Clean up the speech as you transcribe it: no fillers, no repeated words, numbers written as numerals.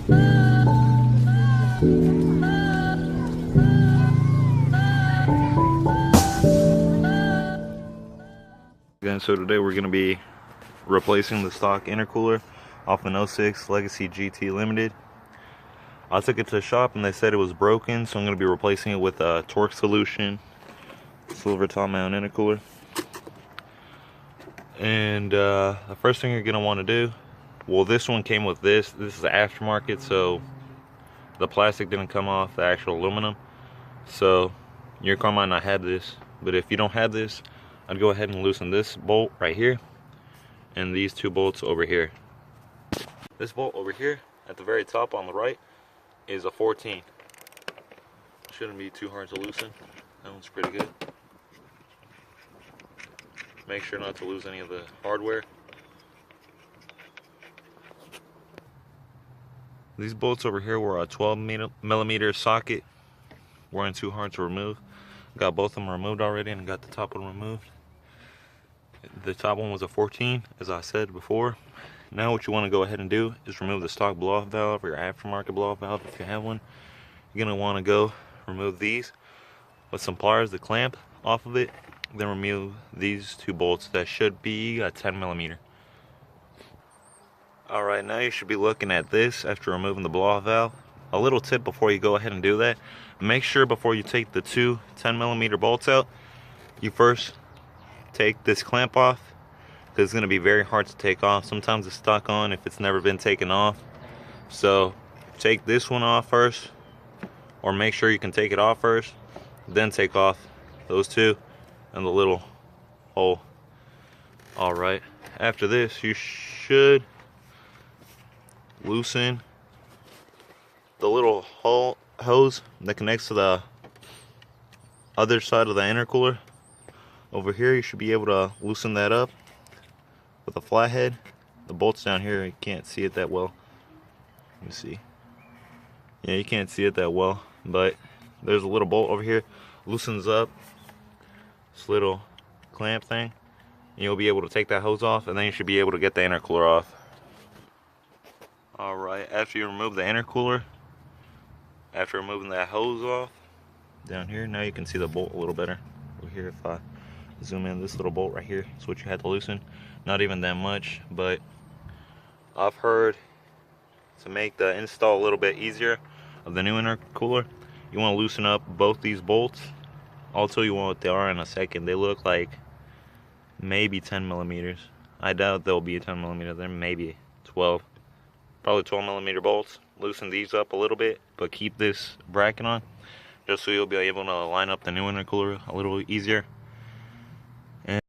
Again, so today we're going to be replacing the stock intercooler off an 06 Legacy GT Limited. I took it to the shop and they said it was broken, so I'm going to be replacing it with a torque solution silver top mount intercooler. And the first thing you're going to want to do, well, this one came with this is aftermarket, so the plastic didn't come off the actual aluminum, so your car might not have this. But if you don't have this, I'd go ahead and loosen this bolt right here and these two bolts over here. This bolt over here at the very top on the right is a 14. Shouldn't be too hard to loosen. That one's pretty good. Make sure not to lose any of the hardware. These bolts over here were a 12mm socket. Weren't too hard to remove. Got both of them removed already and got the top one removed. The top one was a 14, as I said before. Now what you want to go ahead and do is remove the stock blow-off valve or your aftermarket blow-off valve if you have one. You're going to want to go remove these with some pliers, the clamp off of it. Then remove these two bolts that should be a 10mm. Alright, now you should be looking at this after removing the blow-off valve. A little tip before you go ahead and do that: make sure before you take the two 10mm bolts out, you first take this clamp off, because it's going to be very hard to take off. Sometimes it's stuck on if it's never been taken off. So take this one off first, or make sure you can take it off first, then take off those two and the little hole. Alright, after this you should loosen the little hose that connects to the other side of the intercooler. Over here you should be able to loosen that up with a flathead. The bolt's down here, you can't see it that well. Let me see. Yeah, you can't see it that well, but there's a little bolt over here. Loosens up this little clamp thing, and you'll be able to take that hose off, and then you should be able to get the intercooler off. Alright, after you remove the intercooler, after removing that hose off down here, now you can see the bolt a little better. Over here, if I zoom in, this little bolt right here is what you had to loosen. Not even that much, but I've heard to make the install a little bit easier of the new intercooler, you want to loosen up both these bolts. I'll tell you what they are in a second. They look like maybe 10mm. I doubt they'll be a 10mm. They're maybe 12. Probably 12mm bolts. Loosen these up a little bit, but keep this bracket on just so you'll be able to line up the new intercooler a little easier.